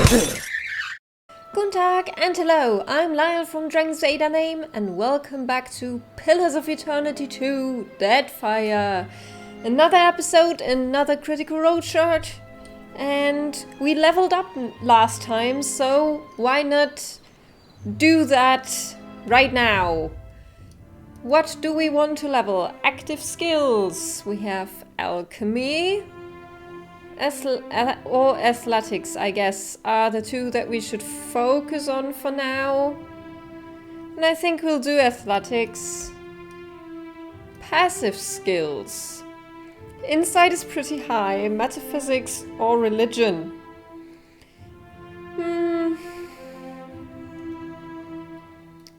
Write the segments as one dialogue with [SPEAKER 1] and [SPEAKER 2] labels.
[SPEAKER 1] Guten Tag and hello, I'm Lile from DragonsAteOurName and welcome back to Pillars of Eternity II Deadfire. Another episode, another Critical Role shot, and we leveled up last time, so why not do that right now? What do we want to level? Active skills. We have alchemy or athletics, I guess, are the two that we should focus on for now. And I think we'll do athletics. Passive skills. Insight is pretty high. Metaphysics or religion.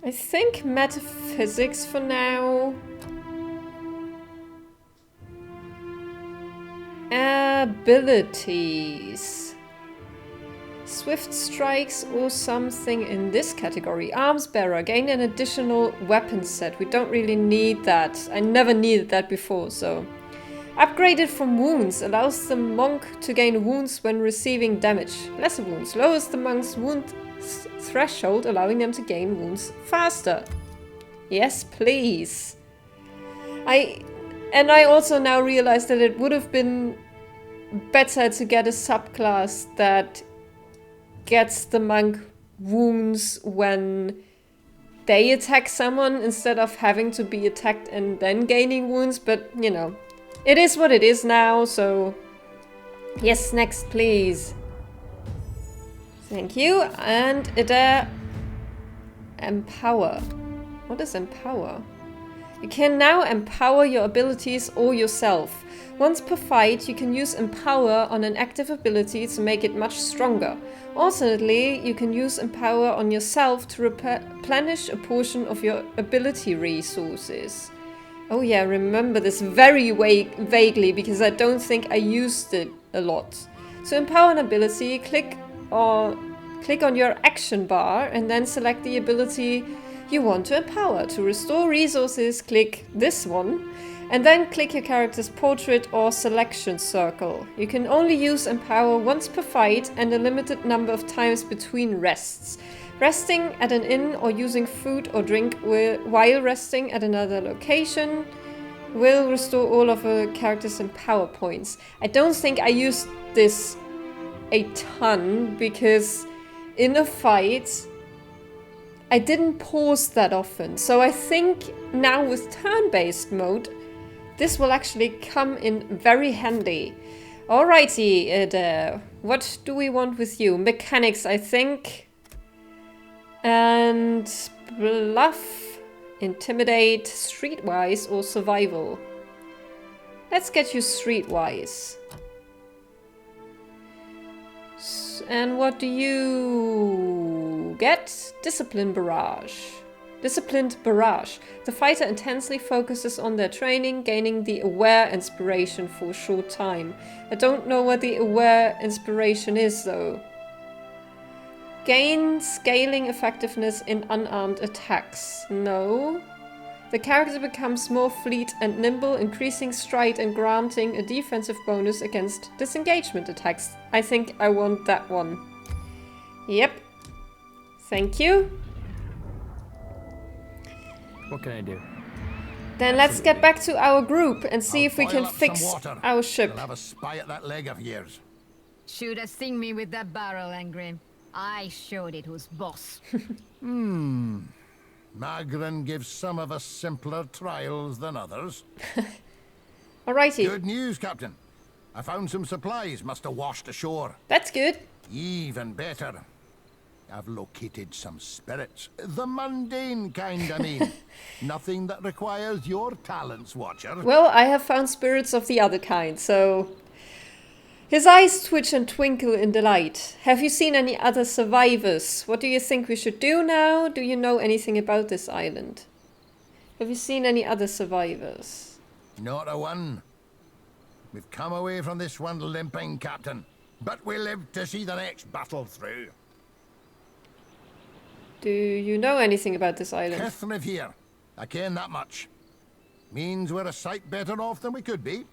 [SPEAKER 1] I think metaphysics for now. Abilities. Swift strikes or something in this category. Arms bearer. Gain an additional weapon set. We don't really need that. I never needed that before, so. Upgraded from wounds. Allows the monk to gain wounds when receiving damage. Lesser wounds. Lowers the monk's wound threshold, allowing them to gain wounds faster. Yes, please. I also now realize that it would have been better to get a subclass that gets the monk wounds when they attack someone instead of having to be attacked and then gaining wounds, but you know, it is what it is now, so yes, next please. Thank you. And empower. What is empower? You can now empower your abilities or yourself. Once per fight, you can use empower on an active ability to make it much stronger. Alternately, you can use empower on yourself to replenish a portion of your ability resources. Oh yeah, remember this very vaguely because I don't think I used it a lot. To empower an ability, click on your action bar and then select the ability you want to empower. To restore resources, click this one and then click your character's portrait or selection circle. You can only use empower once per fight and a limited number of times between rests. Resting at an inn or using food or drink while resting at another location will restore all of a character's empower points. I don't think I used this a ton because in a fight I didn't pause that often, so I think now with turn-based mode this will actually come in very handy. Alrighty, what do we want with you? Mechanics, I think, and bluff, intimidate, streetwise or survival. Let's get you streetwise. And what do you get? Discipline barrage. Disciplined barrage. The fighter intensely focuses on their training, gaining the aware inspiration for a short time. I don't know what the aware inspiration is though. Gain scaling effectiveness in unarmed attacks. No. The character becomes more fleet and nimble, increasing stride and granting a defensive bonus against disengagement attacks. I think I want that one. Yep. Thank you.
[SPEAKER 2] What can I do?
[SPEAKER 1] Then let's get back to our group and see if we can fix our ship.
[SPEAKER 3] We'll have a spy at that leg of yours.
[SPEAKER 4] Should have seen me with that barrel, Angrim. I showed it who's boss.
[SPEAKER 3] Magrin gives some of us simpler trials than others.
[SPEAKER 1] Alrighty.
[SPEAKER 3] Good news, Captain. I found some supplies must have washed ashore.
[SPEAKER 1] That's good.
[SPEAKER 3] Even better. I've located some spirits. The mundane kind, I mean. Nothing that requires your talents, Watcher.
[SPEAKER 1] Well, I have found spirits of the other kind, so... His eyes twitch and twinkle in delight. Have you seen any other survivors? What do you think we should do now? Do you know anything about this island? Have you seen any other survivors?
[SPEAKER 3] Not a one. We've come away from this one limping, Captain. But we live to see the next battle through.
[SPEAKER 1] Do you know anything about this island?
[SPEAKER 3] Kith here. I ken that much. Means we're a sight better off than we could be.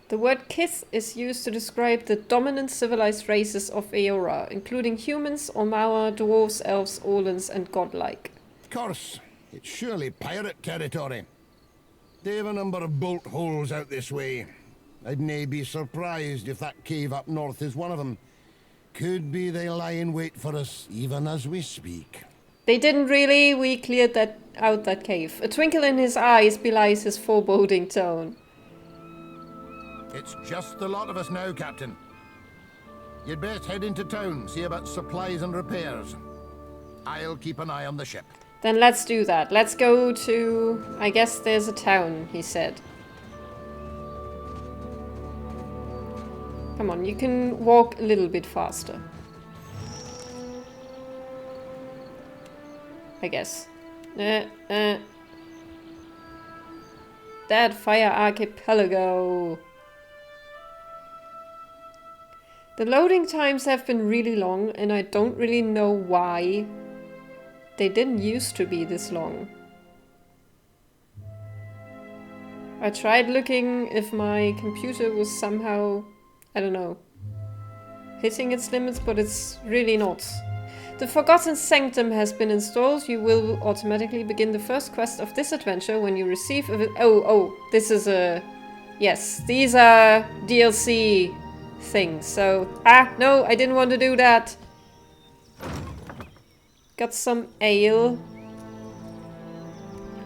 [SPEAKER 1] The word Kith is used to describe the dominant civilized races of Eora, including humans, Ormawa, dwarves, elves, Orlans, and godlike.
[SPEAKER 3] Of course, it's surely pirate territory. They have a number of bolt holes out this way. I'd nae be surprised if that cave up north is one of them. Could be they lie in wait for us, even as we speak.
[SPEAKER 1] They didn't really. We cleared out that cave. A twinkle in his eyes belies his foreboding tone.
[SPEAKER 3] It's just the lot of us now, Captain. You'd best head into town, see about supplies and repairs. I'll keep an eye on the ship.
[SPEAKER 1] Then let's do that. Let's go to... I guess there's a town, he said. Come on, you can walk a little bit faster. I guess. Deadfire Archipelago. The loading times have been really long, and I don't really know why. They didn't used to be this long. I tried looking if my computer was somehow, I don't know, hitting its limits, but it's really not. The Forgotten Sanctum has been installed. You will automatically begin the first quest of this adventure when you receive a... Oh, this is a... Yes, these are DLC things, so... no, I didn't want to do that. Got some ale.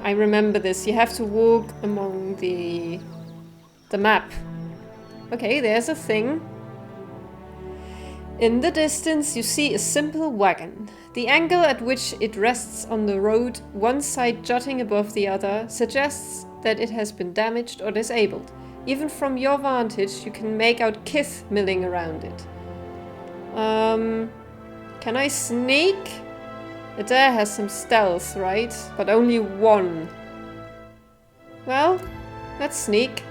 [SPEAKER 1] I remember this. You have to walk among the map. Okay, there's a thing. In the distance, you see a simple wagon. The angle at which it rests on the road, one side jutting above the other, suggests that it has been damaged or disabled. Even from your vantage, you can make out kith milling around it. Can I sneak? Adair has some stealth, right? But only one. Well, let's sneak.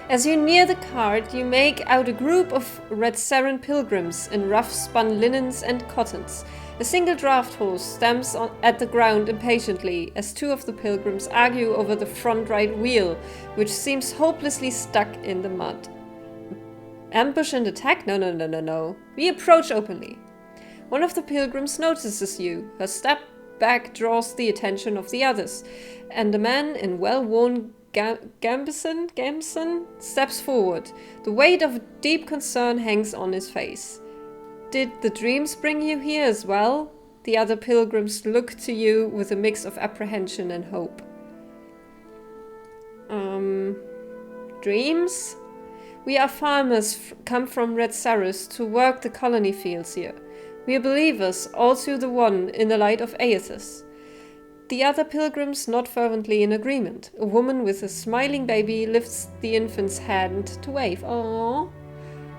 [SPEAKER 1] As you near the cart, you make out a group of Red Saren pilgrims in rough-spun linens and cottons. A single draft horse stamps at the ground impatiently as two of the pilgrims argue over the front right wheel, which seems hopelessly stuck in the mud. Ambush and attack? No. We approach openly. One of the pilgrims notices you. Her step back draws the attention of the others, and a man in well-worn gambeson steps forward. The weight of deep concern hangs on his face. Did the dreams bring you here as well? The other pilgrims look to you with a mix of apprehension and hope. Dreams? We are farmers come from Red Sarus to work the colony fields here. We are believers, all to the one, in the light of Aethys. The other pilgrims nod fervently in agreement. A woman with a smiling baby lifts the infant's hand to wave. Aww.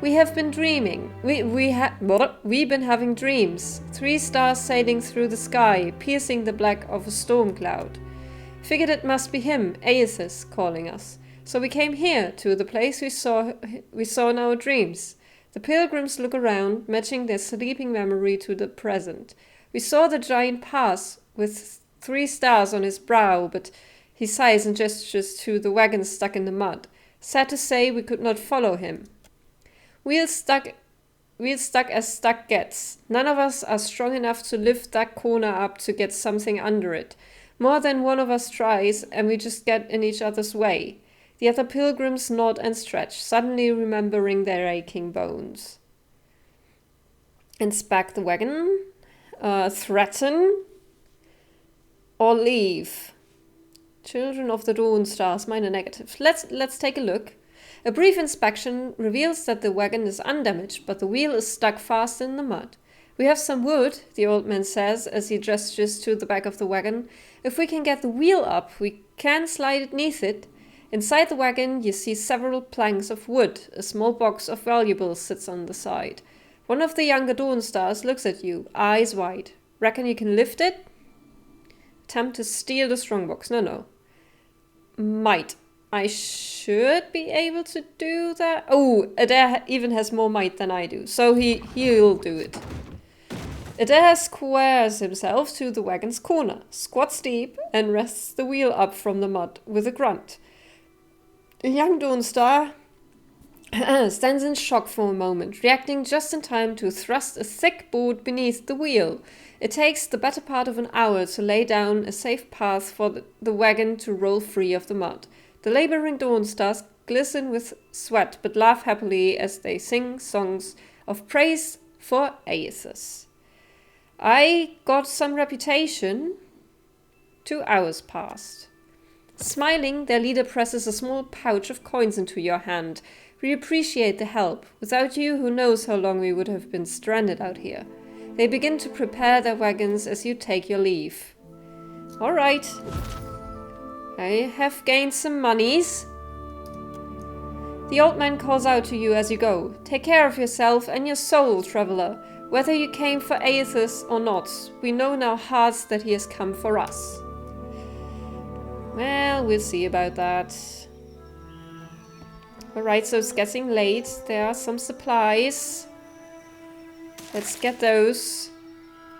[SPEAKER 1] We have been dreaming. We've been having dreams. 3 stars sailing through the sky, piercing the black of a storm cloud. Figured it must be him, Aethys, calling us. So we came here, to the place we saw in our dreams. The pilgrims look around, matching their sleeping memory to the present. We saw the giant pass with 3 stars on his brow, but he sighs and gestures to the wagon stuck in the mud. Sad to say, we could not follow him. Wheels stuck as stuck gets. None of us are strong enough to lift that corner up to get something under it. More than one of us tries, and we just get in each other's way. The other pilgrims nod and stretch, suddenly remembering their aching bones. Inspect the wagon. Threaten. Or leave. Children of the Dawn Stars, minor negative. Let's take a look. A brief inspection reveals that the wagon is undamaged, but the wheel is stuck fast in the mud. We have some wood, the old man says as he gestures to the back of the wagon. If we can get the wheel up, we can slide it neath it. Inside the wagon, you see several planks of wood. A small box of valuables sits on the side. One of the younger Dawn Stars looks at you, eyes wide. Reckon you can lift it? Attempt to steal the strongbox. No. Might. I should be able to do that. Oh, Adair even has more might than I do, so he'll do it. Adair squares himself to the wagon's corner, squats deep, and rests the wheel up from the mud with a grunt. A young Dawn Star Stands in shock for a moment, reacting just in time to thrust a thick board beneath the wheel. It takes the better part of an hour to lay down a safe path for the wagon to roll free of the mud. The laboring dawn stars glisten with sweat, but laugh happily as they sing songs of praise for Aethys. I got some reputation. 2 hours passed. Smiling, their leader presses a small pouch of coins into your hand. We appreciate the help. Without you, who knows how long we would have been stranded out here. They begin to prepare their wagons as you take your leave. Alright. I have gained some monies. The old man calls out to you as you go. Take care of yourself and your soul, traveler. Whether you came for Aethys or not, we know in our hearts that he has come for us. Well, we'll see about that. Alright, so it's getting late. There are some supplies. Let's get those.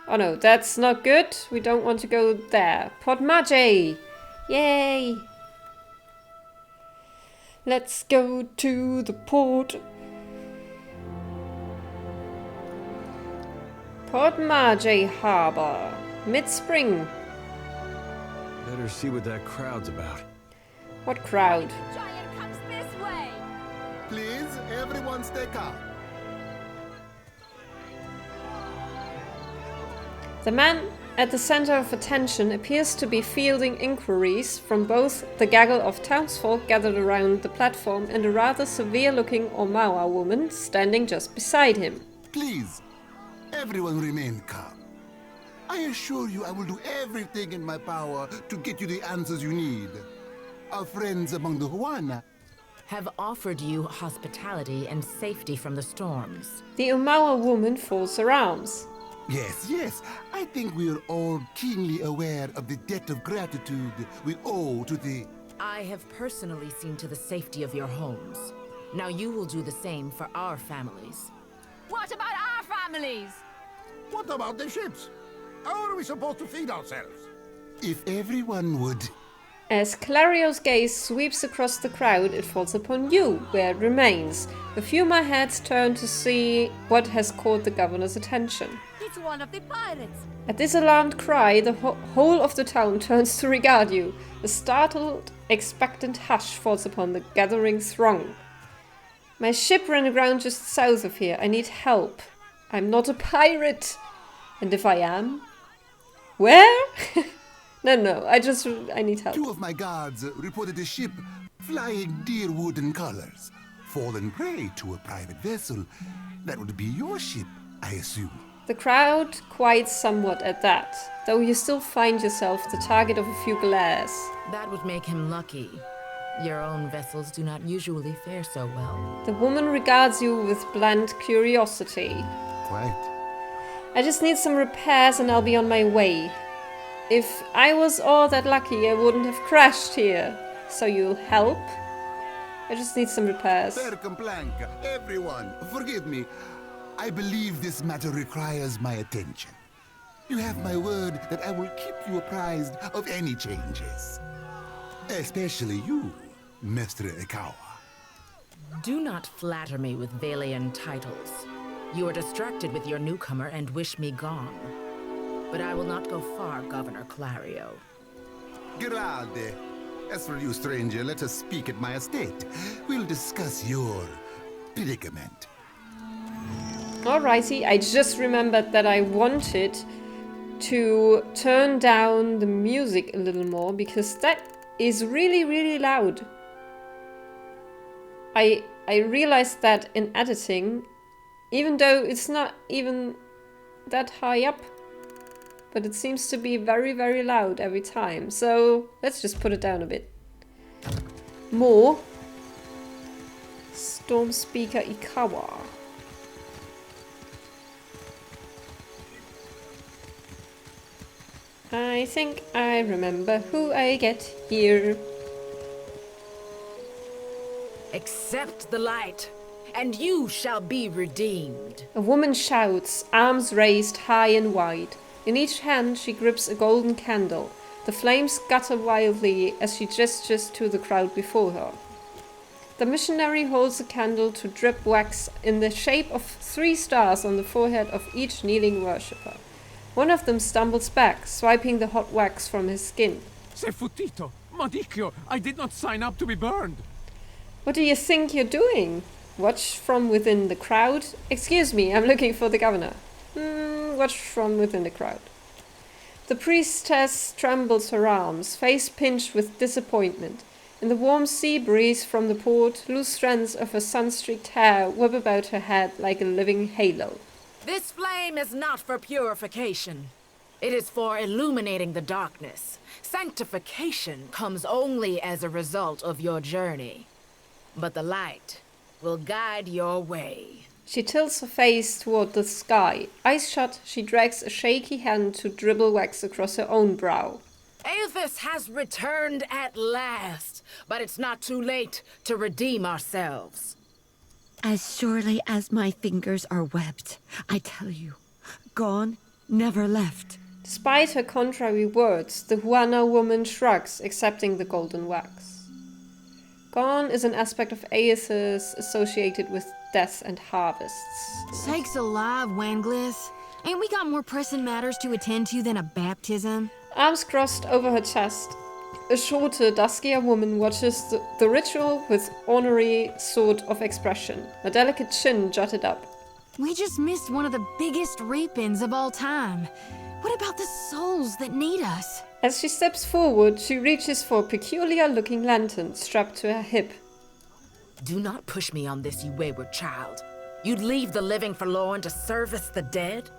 [SPEAKER 1] Oh no, that's not good. We don't want to go there. Port Maje! Yay! Let's go to the port. Port Maje Harbor. Mid-spring.
[SPEAKER 2] Better see what that crowd's about.
[SPEAKER 1] What crowd?
[SPEAKER 4] Giant comes this way!
[SPEAKER 5] Please, everyone stay calm.
[SPEAKER 1] The man at the center of attention appears to be fielding inquiries from both the gaggle of townsfolk gathered around the platform and a rather severe-looking Omawa woman standing just beside him.
[SPEAKER 5] Please, everyone remain calm. I assure you I will do everything in my power to get you the answers you need. Our friends among the Huana
[SPEAKER 6] have offered you hospitality and safety from the storms.
[SPEAKER 1] The Omawa woman folds her arms.
[SPEAKER 5] Yes, I think we are all keenly aware of the debt of gratitude we owe to the...
[SPEAKER 6] I have personally seen to the safety of your homes. Now you will do the same for our families.
[SPEAKER 4] What about our families?
[SPEAKER 3] What about the ships? How are we supposed to feed ourselves?
[SPEAKER 5] If everyone would...
[SPEAKER 1] As Clario's gaze sweeps across the crowd, it falls upon you, where it remains. A few more heads turn to see what has caught the governor's attention.
[SPEAKER 4] It's one of the pirates.
[SPEAKER 1] At this alarmed cry, the whole of the town turns to regard you. A startled, expectant hush falls upon the gathering throng. My ship ran aground just south of here. I need help. I'm not a pirate. And if I am? Where? No, I need help.
[SPEAKER 5] 2 of my guards reported a ship flying deer wooden colors. Fallen prey to a private vessel. That would be your ship, I assume.
[SPEAKER 1] The crowd quiets somewhat at that, though you still find yourself the target of a few glares.
[SPEAKER 6] That would make him lucky. Your own vessels do not usually fare so well.
[SPEAKER 1] The woman regards you with bland curiosity.
[SPEAKER 5] Quite.
[SPEAKER 1] I just need some repairs and I'll be on my way. If I was all that lucky, I wouldn't have crashed here. So you'll help? I just need some repairs.
[SPEAKER 5] Fair complank, everyone, forgive me. I believe this matter requires my attention. You have my word that I will keep you apprised of any changes. Especially you, Mr. Ikawa.
[SPEAKER 6] Do not flatter me with Valian titles. You are distracted with your newcomer and wish me gone. But I will not go far, Governor Clario.
[SPEAKER 5] Grade. As for you, stranger, let us speak at my estate. We'll discuss your predicament.
[SPEAKER 1] Alrighty, I just remembered that I wanted to turn down the music a little more because that is really, really loud. I realized that in editing, even though it's not even that high up, but it seems to be very, very loud every time. So let's just put it down a bit. More. Storm Speaker Ikawa. I think I remember who I get here.
[SPEAKER 6] Accept the light, and you shall be redeemed.
[SPEAKER 1] A woman shouts, arms raised high and wide. In each hand she grips a golden candle. The flames gutter wildly as she gestures to the crowd before her. The missionary holds a candle to drip wax in the shape of 3 stars on the forehead of each kneeling worshipper. One of them stumbles back, swiping the hot wax from his skin.
[SPEAKER 7] Sei fottito! Madicchio! I did not sign up to be burned!
[SPEAKER 1] What do you think you're doing? Watch from within the crowd. Excuse me, I'm looking for the governor. Watch from within the crowd. The priestess trembles her arms, face pinched with disappointment. In the warm sea breeze from the port, loose strands of her sun-streaked hair whip about her head like a living halo.
[SPEAKER 6] This flame is not for purification. It is for illuminating the darkness. Sanctification comes only as a result of your journey. But the light will guide your way.
[SPEAKER 1] She tilts her face toward the sky. Eyes shut, she drags a shaky hand to dribble wax across her own brow.
[SPEAKER 6] Aethys has returned at last, but it's not too late to redeem ourselves.
[SPEAKER 8] As surely as my fingers are webbed, I tell you, gone, never left.
[SPEAKER 1] Despite her contrary words, the Huana woman shrugs, accepting the golden wax. Gone is an aspect of Aethys associated with death and harvests.
[SPEAKER 9] Sakes alive, Wanglis. Ain't we got more pressing matters to attend to than a baptism?
[SPEAKER 1] Arms crossed over her chest, a shorter, duskier woman watches the ritual with ornery sort of expression, a delicate chin jutted up.
[SPEAKER 9] We just missed one of the biggest reapings of all time. What about the souls that need us?
[SPEAKER 1] As she steps forward, she reaches for a peculiar-looking lantern strapped to her hip.
[SPEAKER 6] Do not push me on this, you wayward child. You'd leave the living forlorn to service the dead?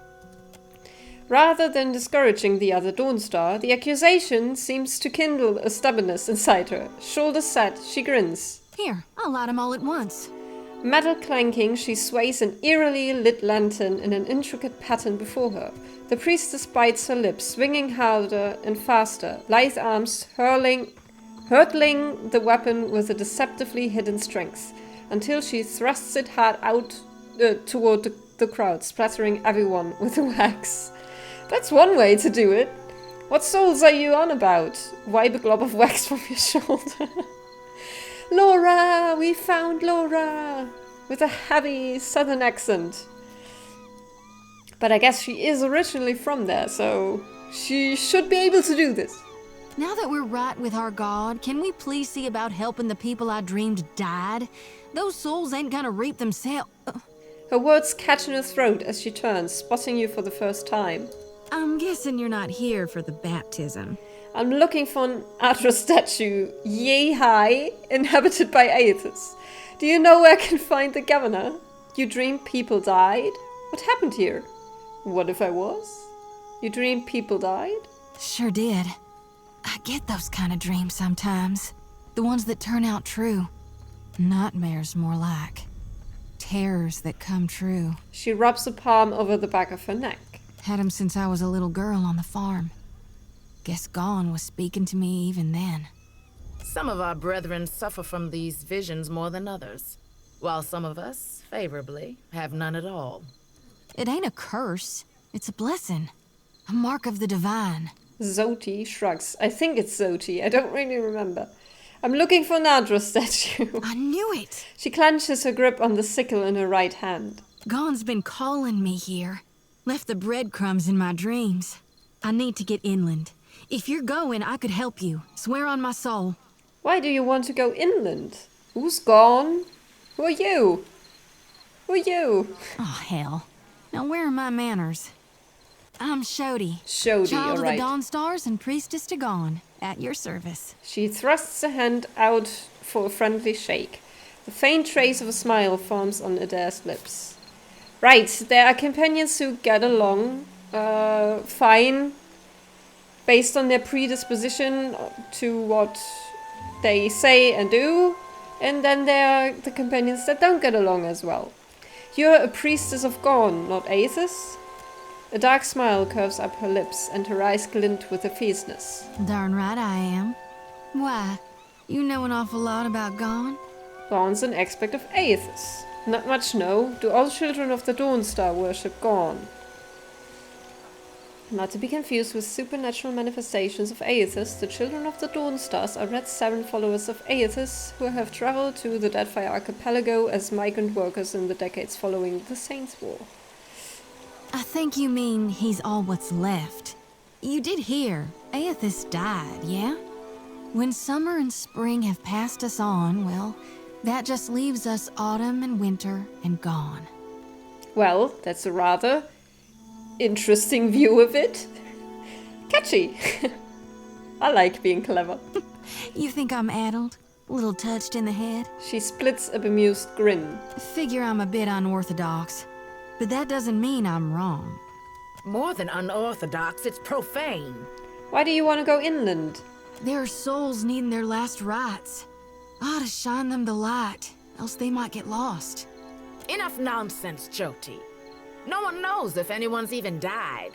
[SPEAKER 1] Rather than discouraging the other Dawnstar, the accusation seems to kindle a stubbornness inside her. Shoulders set, she grins.
[SPEAKER 9] Here, I'll light 'em all at once.
[SPEAKER 1] Metal clanking, she sways an eerily lit lantern in an intricate pattern before her. The priestess bites her lips, swinging harder and faster, lithe arms hurtling the weapon with a deceptively hidden strength, until she thrusts it hard out toward the crowd, splattering everyone with the wax. That's one way to do it. What souls are you on about? Wipe a glob of wax from your shoulder. Laura! We found Laura! With a heavy southern accent. But I guess she is originally from there, so she should be able to do this.
[SPEAKER 9] Now that we're right with our god, can we please see about helping the people I dreamed died? Those souls ain't gonna reap themselves.
[SPEAKER 1] Her words catch in her throat as she turns, spotting you for the first time.
[SPEAKER 9] I'm guessing you're not here for the baptism.
[SPEAKER 1] I'm looking for an Atros statue, yay high, inhabited by Aethys. Do you know where I can find the governor? You dreamed people died? What happened here? What if I was? You dreamed people died?
[SPEAKER 9] Sure did. I get those kind of dreams sometimes. The ones that turn out true. Nightmares, more like. Terrors that come true.
[SPEAKER 1] She rubs a palm over the back of her neck.
[SPEAKER 9] Had 'em since I was a little girl on the farm. Guess Gone was speaking to me even then.
[SPEAKER 6] Some of our brethren suffer from these visions more than others, while some of us, favorably, have none at all.
[SPEAKER 9] It ain't a curse. It's a blessing. A mark of the divine.
[SPEAKER 1] Xoti shrugs. I think it's Xoti. I don't really remember. I'm looking for an Adra statue.
[SPEAKER 9] I knew it!
[SPEAKER 1] She clenches her grip on the sickle in her right hand.
[SPEAKER 9] Gone's been calling me here. Left the breadcrumbs in my dreams. I need to get inland. If you're going, I could help you. Swear on my soul.
[SPEAKER 1] Why do you want to go inland? Who's gone? Who are you? Who are you?
[SPEAKER 9] Oh, hell. Now where are my manners? I'm Xoti.
[SPEAKER 1] Xoti,
[SPEAKER 9] Child
[SPEAKER 1] alright.
[SPEAKER 9] of the Dawnsstars and priestess to Gone. At your service.
[SPEAKER 1] She thrusts a hand out for a friendly shake. The faint trace of a smile forms on Adair's lips. Right, there are companions who get along fine based on their predisposition to what they say and do, and then there are the companions that don't get along as well. You're a priestess of Gone, not Aethys? A dark smile curves up her lips, and her eyes glint with a fierceness.
[SPEAKER 9] Darn right I am. Why? You know an awful lot about Gone?
[SPEAKER 1] Gone's an aspect of Aethys. Not much, no. Do all children of the Dawnstar worship Gone? Not to be confused with supernatural manifestations of Aethys, the Children of the Dawn Stars are Red 7 followers of Aethys who have traveled to the Deadfire Archipelago as migrant workers in the decades following the Saints' War.
[SPEAKER 9] I think you mean he's all what's left. You did hear, Aethys died, yeah? When summer and spring have passed us on, well, that just leaves us autumn and winter and gone.
[SPEAKER 1] Well, that's a rather interesting view of it. Catchy. I like being clever.
[SPEAKER 9] You think I'm addled? A little touched in the head?
[SPEAKER 1] She splits a bemused grin.
[SPEAKER 9] Figure I'm a bit unorthodox, but that doesn't mean I'm wrong.
[SPEAKER 6] More than unorthodox, it's profane.
[SPEAKER 1] Why do you want to go inland?
[SPEAKER 9] There are souls needing their last rites. I ought to shine them the light, else they might get lost.
[SPEAKER 6] Enough nonsense, Xoti. No one knows if anyone's even died.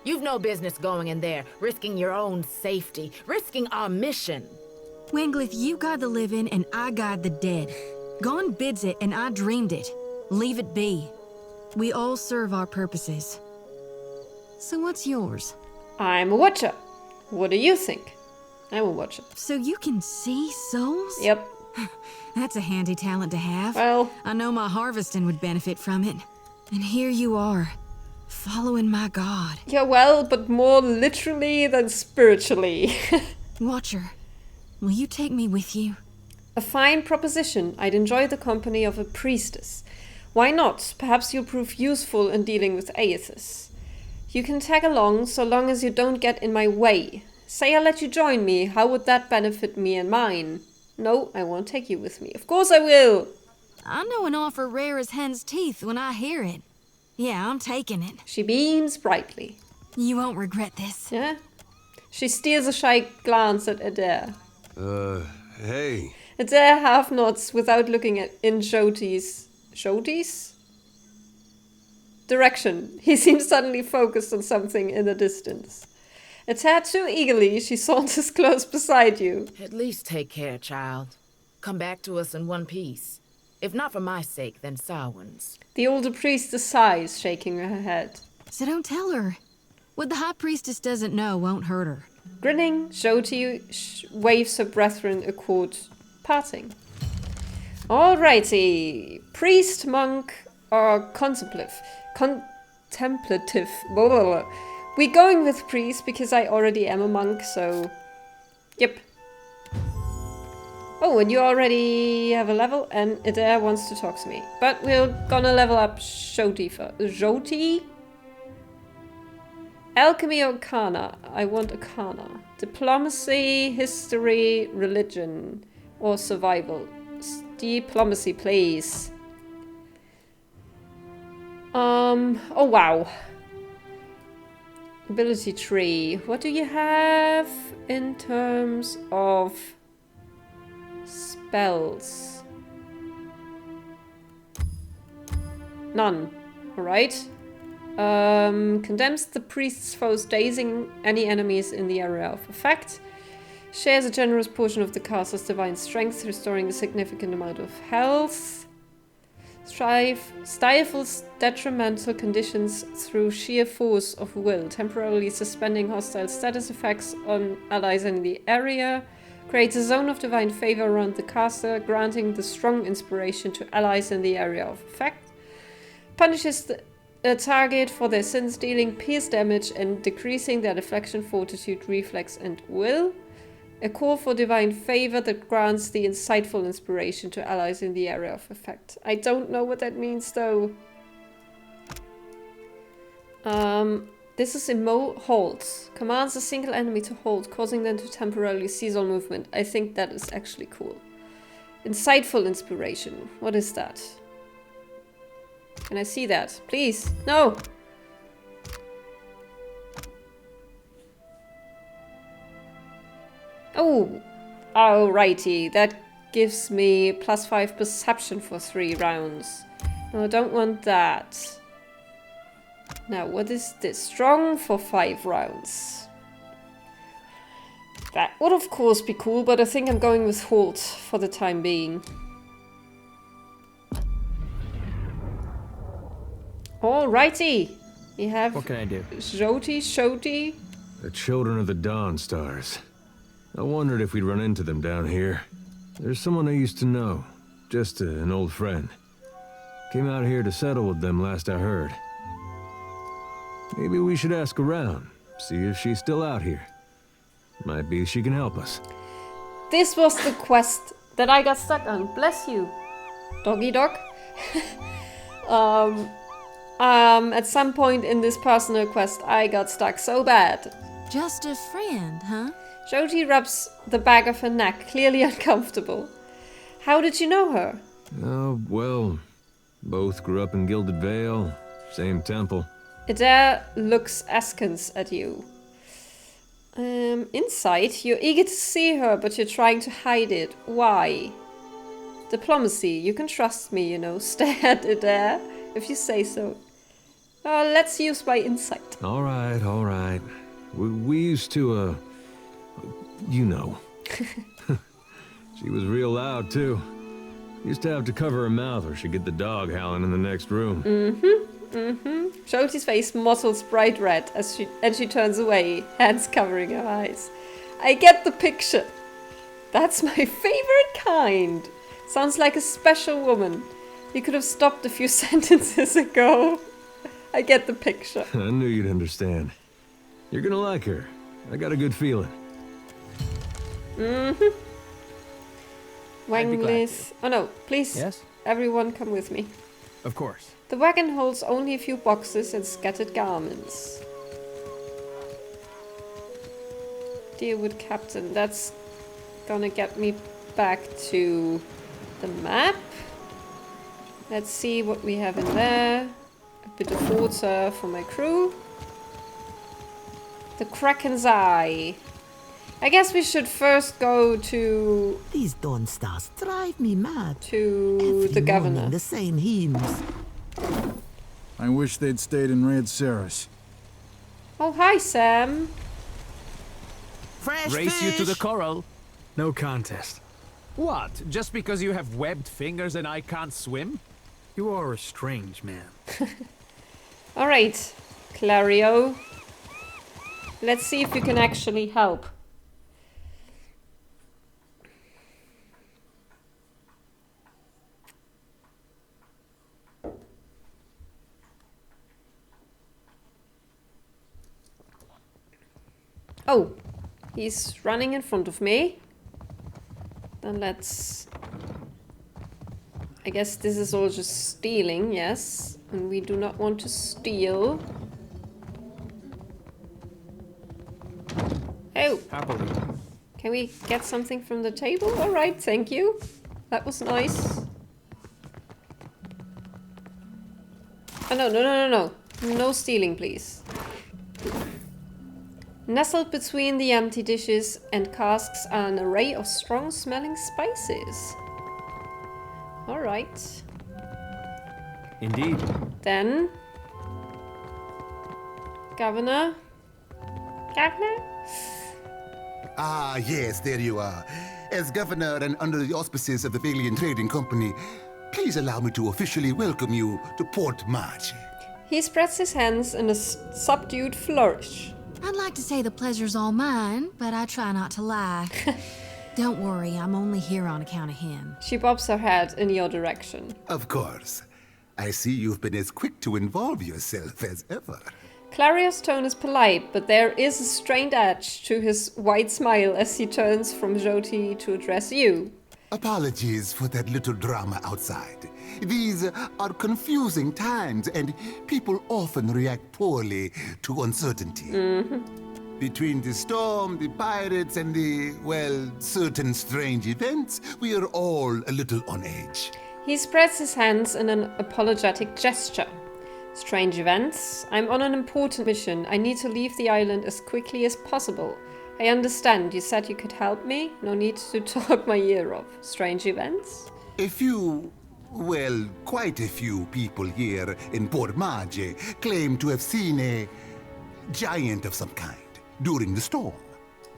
[SPEAKER 6] You've no business going in there, risking your own safety, risking our mission.
[SPEAKER 9] Winglith, you guide the living and I guide the dead. Gon bids it and I dreamed it. Leave it be. We all serve our purposes. So what's yours?
[SPEAKER 1] I'm a watcher. What do you think? I'm a watcher.
[SPEAKER 9] So you can see souls?
[SPEAKER 1] Yep.
[SPEAKER 9] That's a handy talent to have.
[SPEAKER 1] Well,
[SPEAKER 9] I know my harvesting would benefit from it. And here you are, following my god.
[SPEAKER 1] yeah, well, but more literally than spiritually.
[SPEAKER 9] Watcher, will you take me with you?
[SPEAKER 1] A fine proposition. I'd enjoy the company of a priestess. Why not? Perhaps you'll prove useful in dealing with Aethys. You can tag along so long as you don't get in my way. Say I let you join me. How would that benefit me and mine? No, I won't take you with me. Of course I will.
[SPEAKER 9] I know an offer rare as hen's teeth when I hear it. Yeah, I'm taking it.
[SPEAKER 1] She beams brightly.
[SPEAKER 9] You won't regret this.
[SPEAKER 1] Yeah? She steals a shy glance at Adair.
[SPEAKER 2] Hey.
[SPEAKER 1] Adair half nods without looking in Xoti's direction. He seems suddenly focused on something in the distance. A tad too eagerly, she saunters close beside you.
[SPEAKER 6] At least take care, child. Come back to us in one piece. If not for my sake, then Samhain's.
[SPEAKER 1] The older priestess sighs, shaking her head.
[SPEAKER 9] So don't tell her. What the High Priestess doesn't know won't hurt her.
[SPEAKER 1] Grinning, Xoti waves her brethren a court parting. Alrighty. Priest, monk, or contemplative. Blah, blah, blah. We're going with priest because I already am a monk, so... Yep. Oh, and you already have a level, and Adair wants to talk to me. But we're gonna level up Xoti first. Xoti? Alchemy or Arcana? I want Arcana. Diplomacy, history, religion, or survival. Diplomacy, please. Oh wow. Ability tree. What do you have in terms of spells? None. Alright. Condemns the priest's foes, dazing any enemies in the area of effect. Shares a generous portion of the caster's divine strength, restoring a significant amount of health. Stifles detrimental conditions through sheer force of will, temporarily suspending hostile status effects on allies in the area. Creates a zone of divine favor around the caster, granting the strong inspiration to allies in the area of effect. Punishes a target for their sins, dealing pierce damage and decreasing their deflection, fortitude, reflex, and will. A call for divine favor that grants the insightful inspiration to allies in the area of effect. I don't know what that means, though. This is holds. Commands a single enemy to hold, causing them to temporarily cease all movement. I think that is actually cool. Insightful inspiration. What is that? Can I see that? Please. No! Oh, alrighty. That gives me +5 perception for 3 rounds. No, I don't want that. Now, what is this? Strong for 5 rounds. That would of course be cool, but I think I'm going with hold for the time being. Alrighty. You have
[SPEAKER 10] What can I do?
[SPEAKER 1] Xoti.
[SPEAKER 2] The children of the Dawn Stars. I wondered if we'd run into them down here. There's someone I used to know. Just an old friend. Came out here to settle with them last I heard. Maybe we should ask around. See if she's still out here. Might be she can help us.
[SPEAKER 1] This was the quest that I got stuck on. Bless you, doggy dog. At some point in this personal quest, I got stuck so bad.
[SPEAKER 9] Just a friend, huh?
[SPEAKER 1] Xoti rubs the back of her neck, clearly uncomfortable. How did you know her?
[SPEAKER 2] Oh, well, both grew up in Gilded Vale, same temple.
[SPEAKER 1] ETER looks askance at you. Inside, you're eager to see her, but you're trying to hide it. Why? Diplomacy, you can trust me, you know. Stare at ETER, if you say so. Let's use my insight.
[SPEAKER 2] All right. We used to, you know. She was real loud, too. Used to have to cover her mouth or she'd get the dog howling in the next room.
[SPEAKER 1] Xoti's face mottles bright red as she turns away, hands covering her eyes. I get the picture. That's my favorite kind. Sounds like a special woman. You could have stopped a few sentences ago. I get the picture.
[SPEAKER 2] I knew you'd understand. You're gonna like her. I got a good feeling.
[SPEAKER 1] Wanglis. Oh no, please.
[SPEAKER 10] Yes?
[SPEAKER 1] Everyone come with me.
[SPEAKER 10] Of course.
[SPEAKER 1] The wagon holds only a few boxes and scattered garments. Deal with Captain. That's gonna get me back to the map. Let's see what we have in there. A bit of water for my crew. The Kraken's Eye. I guess we should first go to...
[SPEAKER 11] These Dawn Stars drive me mad.
[SPEAKER 1] To the governor.
[SPEAKER 11] The same hymns.
[SPEAKER 12] I wish they'd stayed in Red Ceres.
[SPEAKER 1] Oh, hi, Sam.
[SPEAKER 11] Fresh
[SPEAKER 7] Race you to the
[SPEAKER 11] fish.
[SPEAKER 7] coral.
[SPEAKER 10] No contest.
[SPEAKER 7] What? Just because you have webbed fingers and I can't swim?
[SPEAKER 10] You are a strange man.
[SPEAKER 1] Alright, Clario. Let's see if you can actually help. Oh, he's running in front of me. Then let's... I guess this is all just stealing, yes. And we do not want to steal. Oh!
[SPEAKER 10] Happily.
[SPEAKER 1] Can we get something from the table? Alright, thank you. That was nice. Oh, no. No stealing, please. Nestled between the empty dishes and casks are an array of strong-smelling spices. Alright.
[SPEAKER 10] Indeed.
[SPEAKER 1] Then... Governor?
[SPEAKER 5] Ah, yes, there you are. As governor and under the auspices of the Valian Trading Company, please allow me to officially welcome you to Port Maje.
[SPEAKER 1] He spreads his hands in a subdued flourish.
[SPEAKER 9] I'd like to say the pleasure's all mine, but I try not to lie. Don't worry, I'm only here on account of him.
[SPEAKER 1] She bobs her head in your direction.
[SPEAKER 5] Of course. I see you've been as quick to involve yourself as ever.
[SPEAKER 1] Clario's tone is polite, but there is a strained edge to his wide smile as he turns from Xoti to address you.
[SPEAKER 5] Apologies for that little drama outside. These are confusing times, and people often react poorly to uncertainty. Between the storm, the pirates, and the, well, certain strange events, we are all a little on edge.
[SPEAKER 1] He spreads his hands in an apologetic gesture. Strange events? I'm on an important mission. I need to leave the island as quickly as possible. I understand. You said you could help me? No need to talk my ear off. Strange events?
[SPEAKER 5] A few, well, quite a few people here in Port Maje claim to have seen a giant of some kind during the storm.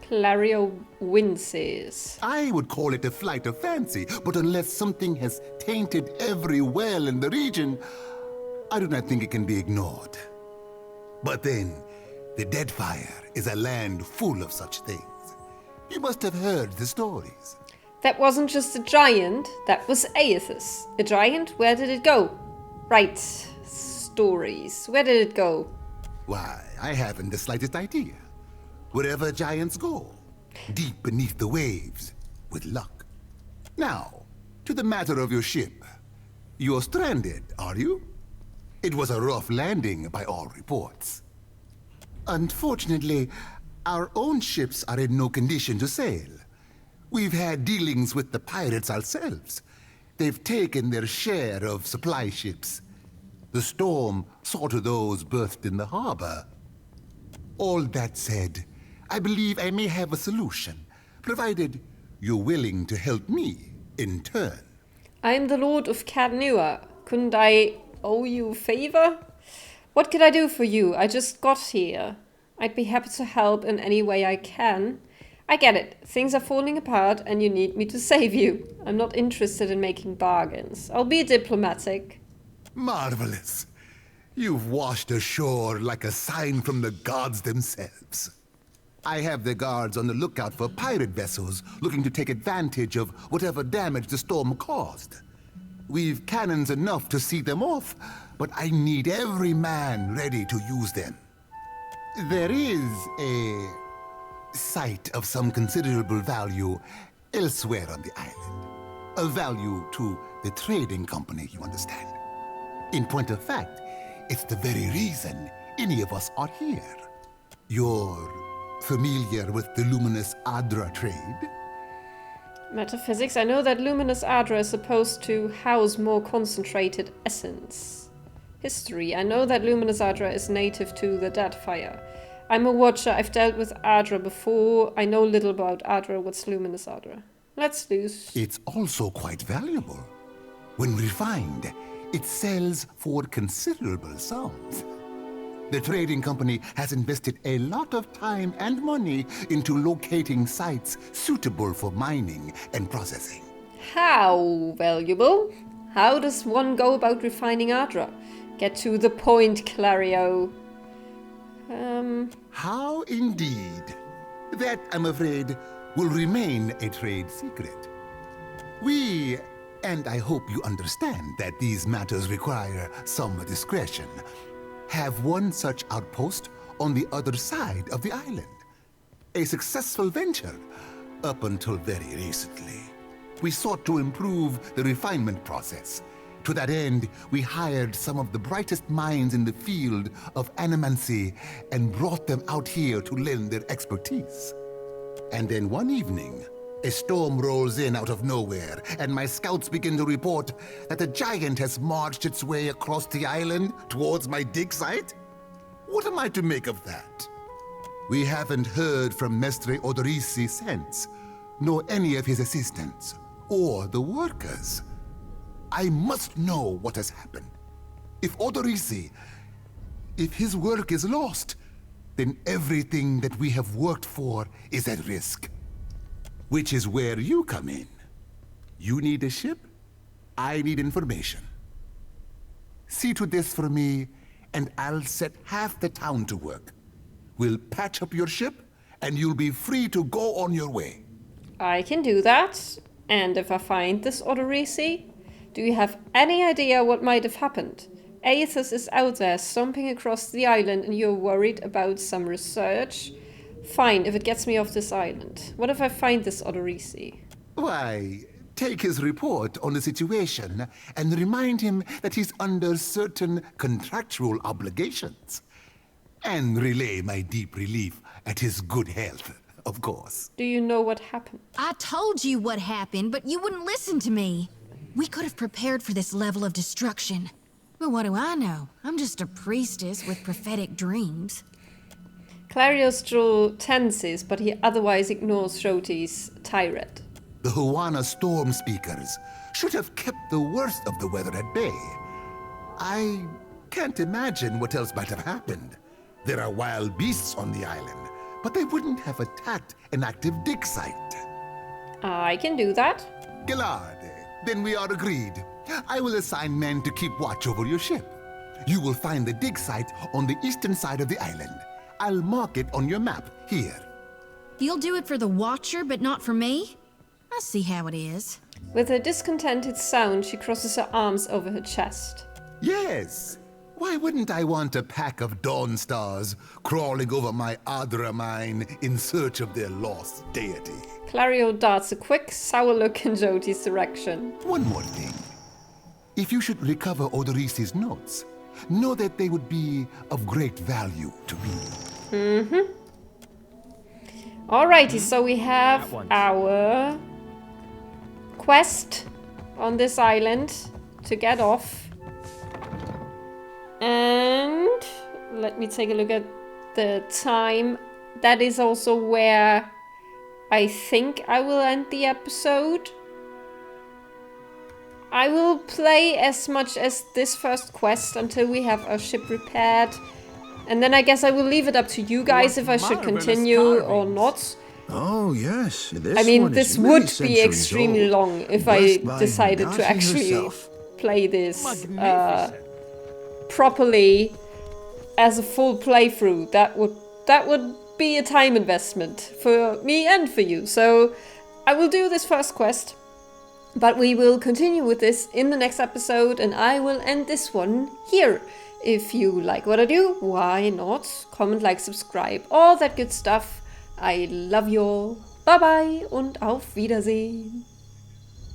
[SPEAKER 1] Clario winces.
[SPEAKER 5] I would call it a flight of fancy, but unless something has tainted every well in the region, I do not think it can be ignored. But then, the Deadfire is a land full of such things. You must have heard the stories.
[SPEAKER 1] That wasn't just a giant, that was Aethys. A giant? Where did it go? Right. Stories. Where did it go?
[SPEAKER 5] Why, I haven't the slightest idea. Wherever giants go, deep beneath the waves, with luck. Now, to the matter of your ship. You're stranded, are you? It was a rough landing by all reports. Unfortunately, our own ships are in no condition to sail. We've had dealings with the pirates ourselves. They've taken their share of supply ships. The storm saw to those berthed in the harbor. All that said, I believe I may have a solution, provided you're willing to help me in turn.
[SPEAKER 1] I am the Lord of Cadnua. Couldn't I owe you a favor? What could I do for you? I just got here. I'd be happy to help in any way I can. I get it. Things are falling apart and you need me to save you. I'm not interested in making bargains. I'll be diplomatic.
[SPEAKER 5] Marvelous. You've washed ashore like a sign from the gods themselves. I have the guards on the lookout for pirate vessels looking to take advantage of whatever damage the storm caused. We've cannons enough to see them off, but I need every man ready to use them. There is a site of some considerable value elsewhere on the island. A value to the trading company, you understand. In point of fact, it's the very reason any of us are here. You're familiar with the Luminous Adra trade?
[SPEAKER 1] Metaphysics. I know that Luminous Adra is supposed to house more concentrated essence. History. I know that Luminous Adra is native to the Deadfire. I'm a watcher. I've dealt with Adra before. I know little about Adra. What's Luminous Adra? Let's lose.
[SPEAKER 5] It's also quite valuable. When refined, it sells for considerable sums. The trading company has invested a lot of time and money into locating sites suitable for mining and processing.
[SPEAKER 1] How valuable? How does one go about refining Adra? Get to the point, Clario.
[SPEAKER 5] How indeed? That, I'm afraid, will remain a trade secret. We, and I hope you understand that these matters require some discretion, have one such outpost on the other side of the island. A successful venture, up until very recently. We sought to improve the refinement process. To that end, we hired some of the brightest minds in the field of animancy and brought them out here to lend their expertise. And then one evening, a storm rolls in out of nowhere, and my scouts begin to report that a giant has marched its way across the island towards my dig site. What am I to make of that? We haven't heard from Mestre Odorisi since, nor any of his assistants, or the workers. I must know what has happened. If Odorisi, if his work is lost, then everything that we have worked for is at risk. Which is where you come in. You need a ship, I need information. See to this for me, and I'll set half the town to work. We'll patch up your ship, and you'll be free to go on your way.
[SPEAKER 1] I can do that. And if I find this Odorisi, do you have any idea what might have happened? Aethys is out there stomping across the island and you're worried about some research? Fine, if it gets me off this island. What if I find this Odorisi?
[SPEAKER 5] Why, take his report on the situation and remind him that he's under certain contractual obligations. And relay my deep relief at his good health, of course.
[SPEAKER 1] Do you know what happened?
[SPEAKER 9] I told you what happened, but you wouldn't listen to me. We could have prepared for this level of destruction. But what do I know? I'm just a priestess with prophetic dreams.
[SPEAKER 1] Clario's jaw tenses, but he otherwise ignores Xoti's tirade.
[SPEAKER 5] The Huana storm speakers should have kept the worst of the weather at bay. I can't imagine what else might have happened. There are wild beasts on the island, but they wouldn't have attacked an active dig site.
[SPEAKER 1] I can do that.
[SPEAKER 5] Gilard, then we are agreed. I will assign men to keep watch over your ship. You will find the dig site on the eastern side of the island. I'll mark it on your map here.
[SPEAKER 9] You'll do it for the Watcher, but not for me? I see how it is.
[SPEAKER 1] With a discontented sound, she crosses her arms over her chest.
[SPEAKER 5] Yes. Why wouldn't I want a pack of dawn stars crawling over my Adra mine in search of their lost deity?
[SPEAKER 1] Clario darts a quick, sour look in Xoti's direction.
[SPEAKER 5] One more thing. If you should recover Odoris's notes, know that they would be of great value to me.
[SPEAKER 1] Alrighty, so we have our quest on this island to get off. And let me take a look at the time. That is also where I think I will end the episode. I will play as much as this first quest until we have our ship repaired. And then I guess I will leave it up to you guys if I should continue or not.
[SPEAKER 12] Oh, yes.
[SPEAKER 1] I mean, this would be extremely long if I decided to actually play this properly as a full playthrough. That would be a time investment for me and for you. So I will do this first quest, but we will continue with this in the next episode, and I will end this one here. If you like what I do, why not? Comment, like, subscribe, all that good stuff. I love you all. Bye bye und auf Wiedersehen.